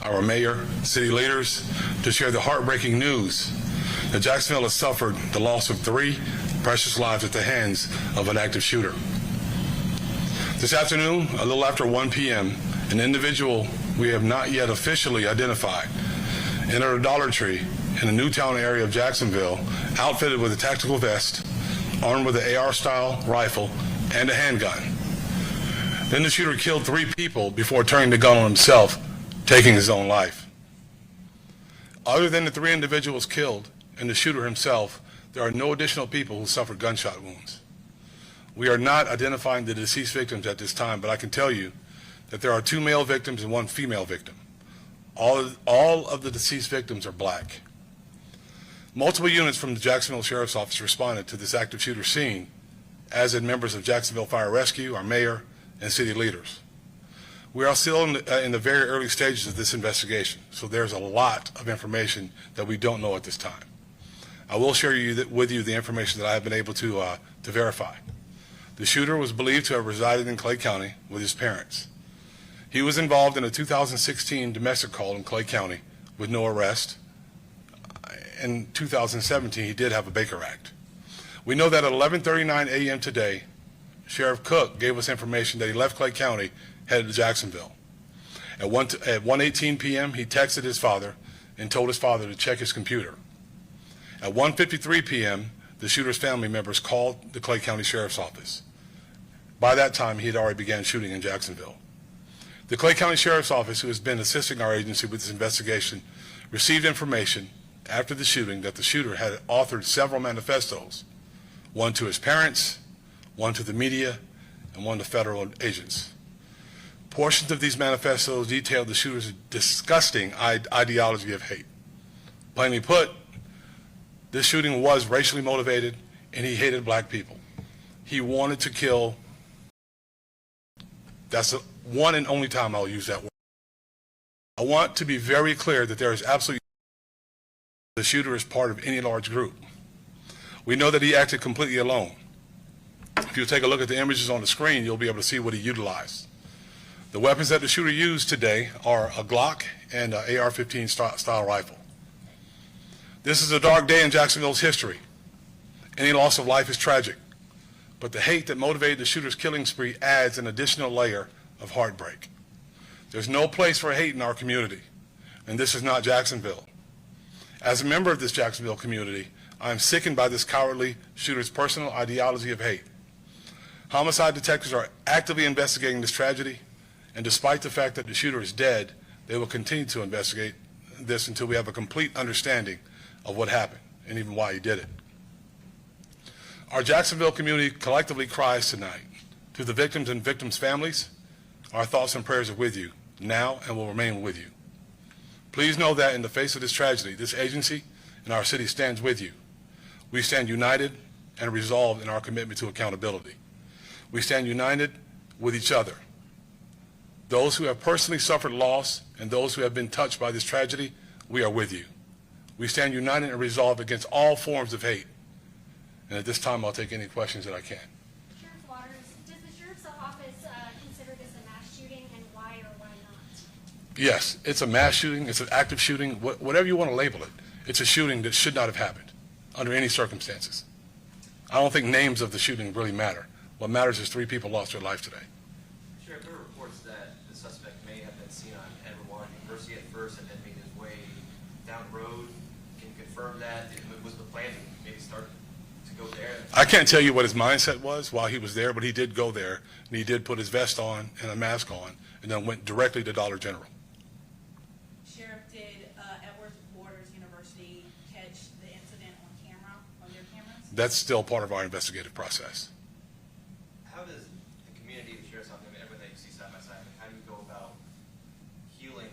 our mayor, city leaders, to share the heartbreaking news that Jacksonville has suffered the loss of 3 precious lives at the hands of an active shooter. This afternoon, a little after 1 p.m., an individual we have not yet officially identified entered a Dollar Tree in the Newtown area of Jacksonville, outfitted with a tactical vest, armed with an AR-style rifle and a handgun. Then the shooter killed 3 people before turning the gun on himself, taking his own life. Other than the 3 individuals killed and the shooter himself, there are no additional people who suffered gunshot wounds. We are not identifying the deceased victims at this time, but I can tell you that there are 2 male victims and 1 female victim. All of the deceased victims are black. Multiple units from the Jacksonville Sheriff's Office responded to this active shooter scene, as did members of Jacksonville Fire Rescue, our mayor, and city leaders. We are still in the very early stages of this investigation, so there's a lot of information that we don't know at this time. I will share with you the information that I have been able to verify. The shooter was believed to have resided in Clay County with his parents. He was involved in a 2016 domestic call in Clay County with no arrest. In 2017, he did have a Baker Act. We know that at 11:39 a.m. today, Sheriff Cook gave us information that he left Clay County, headed to Jacksonville. At 1:18 p.m., he texted his father and told his father to check his computer. At 1:53 p.m., the shooter's family members called the Clay County Sheriff's Office. By that time, he had already begun shooting in Jacksonville. The Clay County Sheriff's Office, who has been assisting our agency with this investigation, received information after the shooting that the shooter had authored several manifestos, one to his parents, one to the media, and one to federal agents. Portions of these manifestos detailed the shooter's disgusting ideology of hate. Plainly put, this shooting was racially motivated, and he hated black people. He wanted to kill. That's the one and only time I'll use that word. I want to be very clear that there is absolutely the shooter is part of any large group. We know that he acted completely alone. If you take a look at the images on the screen, you'll be able to see what he utilized. The weapons that the shooter used today are a Glock and an AR-15 style rifle. This is a dark day in Jacksonville's history. Any loss of life is tragic, but the hate that motivated the shooter's killing spree adds an additional layer of heartbreak. There's no place for hate in our community, and this is not Jacksonville. As a member of this Jacksonville community, I am sickened by this cowardly shooter's personal ideology of hate. Homicide detectives are actively investigating this tragedy, and despite the fact that the shooter is dead, they will continue to investigate this until we have a complete understanding of what happened and even why he did it. Our Jacksonville community collectively cries tonight. To the victims and victims' families, our thoughts and prayers are with you now and will remain with you. Please know that in the face of this tragedy, this agency and our city stands with you. We stand united and resolved in our commitment to accountability. We stand united with each other. Those who have personally suffered loss and those who have been touched by this tragedy, we are with you. We stand united and resolved against all forms of hate. And at this time, I'll take any questions that I can. Sheriff Waters, does the Sheriff's Office consider this a mass shooting, and why or why not? Yes, it's a mass shooting. It's an active shooting. Whatever you want to label it, it's a shooting that should not have happened under any circumstances. I don't think names of the shooting really matter. What matters is 3 people lost their life today. Sheriff, there are reports that the suspect may have been seen on Edward Warren University at first and then made his way down the road. Can you confirm that? Was the plan to maybe start to go there? I can't tell you what his mindset was while he was there, but he did go there, and he did put his vest on and a mask on, and then went directly to Dollar General. Sheriff, did Edward Waters University catch the incident on camera, on their cameras? That's still part of our investigative process. How does the community, the Sheriff's Office, everything that you see side by side, how do you go about healing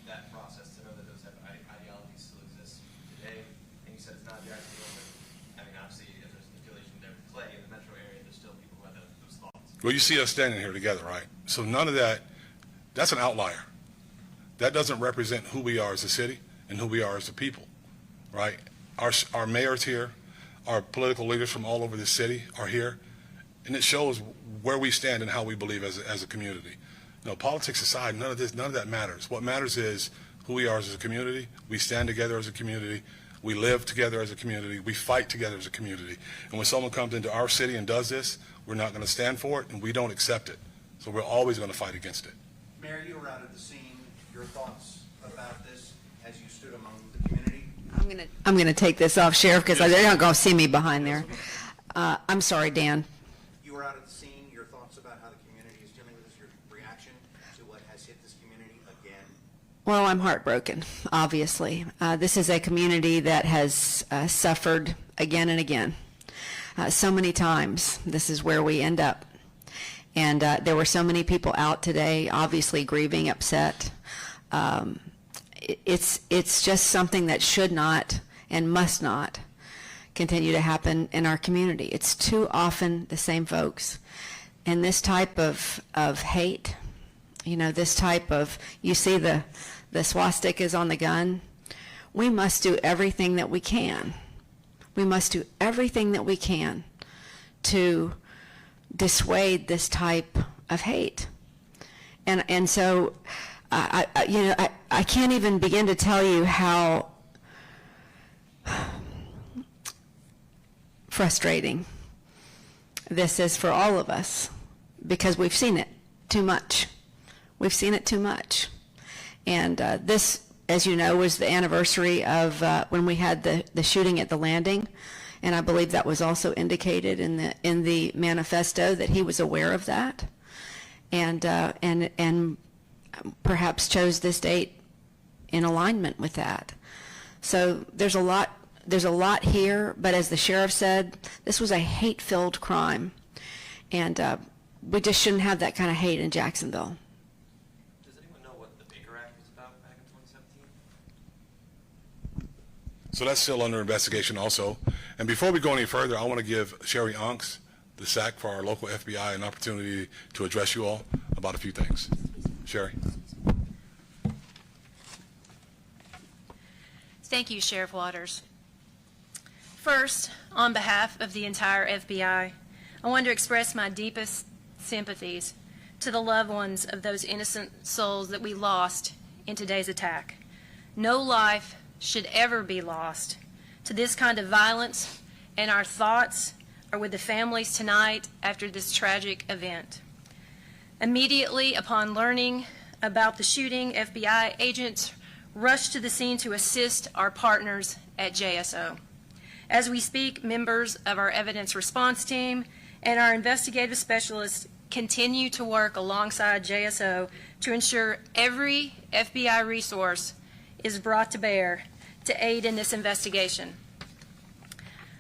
that process to know that those type of ideologies still exist today? And you said it's not Jacksonville, but I mean, obviously, if there's an affiliation there with Clay in the metro area, there's still people who have those thoughts. Well, you see us standing here together, right? So none of that, that's an outlier. That doesn't represent who we are as a city and who we are as a people, right? Our mayor's here, our political leaders from all over the city are here, and it shows where we stand and how we believe as a community. You know, politics aside, none of that matters. What matters is who we are as a community. We stand together as a community. We live together as a community. We fight together as a community. And when someone comes into our city and does this, we're not going to stand for it, and we don't accept it. So we're always going to fight against it. Mayor, you were out at the scene. Your thoughts about this as you stood among the community? I'm gonna take this off, Sheriff, because they're not gonna see me behind there. I'm sorry, Dan. You were out at the scene. Your thoughts about how the community is dealing with this, your reaction to what has hit this community again? Well, I'm heartbroken, obviously. This is a community that has suffered again and again. So many times, this is where we end up. And there were so many people out today, obviously grieving, upset. It's just something that should not and must not continue to happen in our community. It's too often the same folks. And this type of hate, you know, this type of, you see the swastikas on the gun, we must do everything that we can. We must do everything that we can to dissuade this type of hate. And so, I can't even begin to tell you how frustrating this is for all of us, because we've seen it too much. We've seen it too much. And this, as you know, was the anniversary of when we had the shooting at the landing, and I believe that was also indicated in the manifesto that he was aware of that, and perhaps chose this date in alignment with that. So there's a lot here, but as the sheriff said, this was a hate-filled crime, and we just shouldn't have that kind of hate in Jacksonville. Does anyone know what the Baker Act was about back in 2017? So that's still under investigation also. And before we go any further, I want to give Sherry Onks, the SAC for our local FBI, an opportunity to address you all about a few things. Sherry. Thank you, Sheriff Waters. First, on behalf of the entire FBI, I want to express my deepest sympathies to the loved ones of those innocent souls that we lost in today's attack. No life should ever be lost to this kind of violence, and our thoughts are with the families tonight after this tragic event. Immediately upon learning about the shooting, FBI agents rushed to the scene to assist our partners at JSO. As we speak, members of our evidence response team and our investigative specialists continue to work alongside JSO to ensure every FBI resource is brought to bear to aid in this investigation.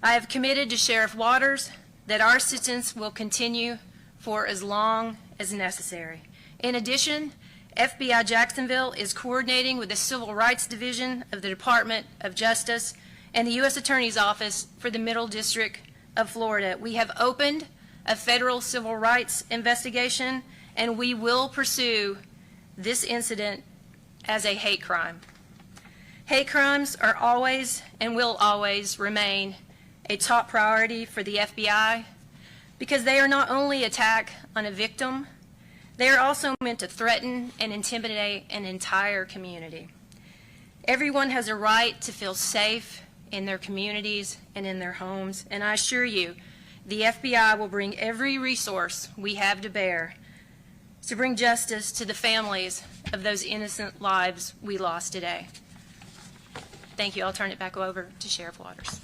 I have committed to Sheriff Waters that our assistance will continue for as long as necessary. In addition, FBI Jacksonville is coordinating with the Civil Rights Division of the Department of Justice and the U.S. Attorney's Office for the Middle District of Florida. We have opened a federal civil rights investigation, and we will pursue this incident as a hate crime. Hate crimes are always and will always remain a top priority for the FBI because they are not only an attack on a victim, they are also meant to threaten and intimidate an entire community. Everyone has a right to feel safe in their communities and in their homes, and I assure you, the FBI will bring every resource we have to bear to bring justice to the families of those innocent lives we lost today. Thank you. I'll turn it back over to Sheriff Waters.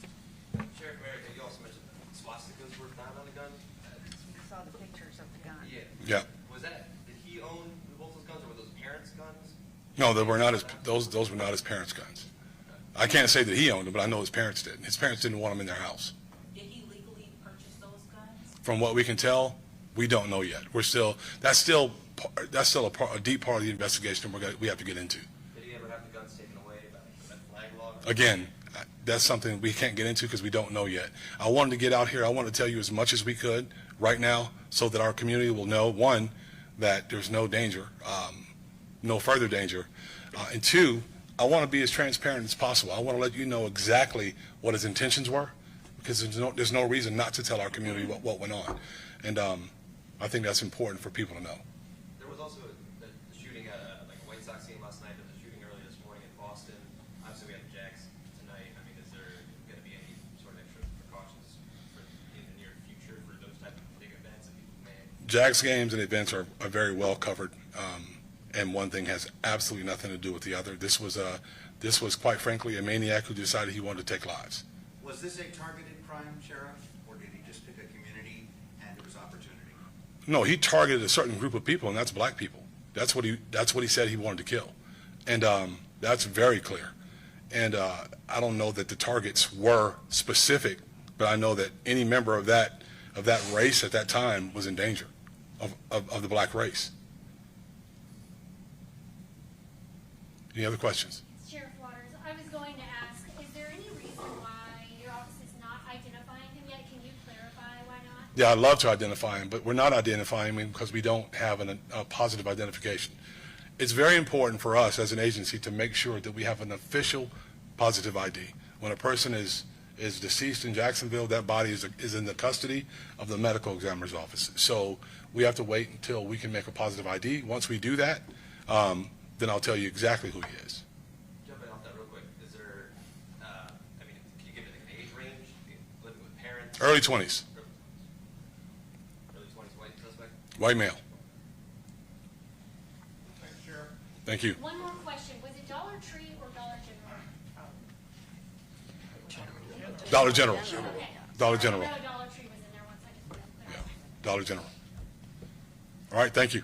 Sheriff Merrick, you also mentioned that swastikas were found on the gun. I saw the pictures of the gun. Yeah. Did he own both those guns, or were those parents' guns? No, they were not his, those were not his parents' guns. I can't say that he owned them, but I know his parents did. His parents didn't want them in their house. Did he legally purchase those guns? From what we can tell, we don't know yet. That's still a deep part of the investigation we have to get into. Did he ever have the guns taken away by the flag law? Again, that's something we can't get into because we don't know yet. I wanted to get out here. I want to tell you as much as we could right now so that our community will know, one, that there's no danger, no further danger, and two, I want to be as transparent as possible. I want to let you know exactly what his intentions were because there's no reason not to tell our community what went on. And I think that's important for people to know. There was also the shooting at like a White Sox game last night. There was a shooting earlier this Boston. Obviously, we have the Jacks tonight. I mean, is there going to be any sort of extra precautions in the near future for those type of big events that people may? Jags games and events are very well covered, and one thing has absolutely nothing to do with the other. This was quite frankly a maniac who decided he wanted to take lives. Was this a targeted crime, Sheriff, or did he just pick a community and it was opportunity? No, he targeted a certain group of people, and that's black people. That's what he said he wanted to kill, and that's very clear. And I don't know that the targets were specific, but I know that any member of that race at that time was in danger of the black race. Any other questions? Sheriff Waters, I was going to ask, is there any reason why your office is not identifying him yet? Can you clarify why not? Yeah, I'd love to identify him, but we're not identifying him because we don't have a positive identification. It's very important for us as an agency to make sure that we have an official positive ID. When a person is deceased in Jacksonville, that body is in the custody of the medical examiner's office. So we have to wait until we can make a positive ID. Once we do that, then I'll tell you exactly who he is. Jumping off that real quick, is there, I mean, can you give it an age range? Living with parents? Early 20s, Early 20s, white suspect? white male. Thanks, Sheriff. Thank you. One more question, was it Dollar Tree or Dollar General? Dollar General. Okay. Dollar General. I know Dollar Tree was in there once, I just wanted to Yeah, clarify. Dollar General. All right, thank you.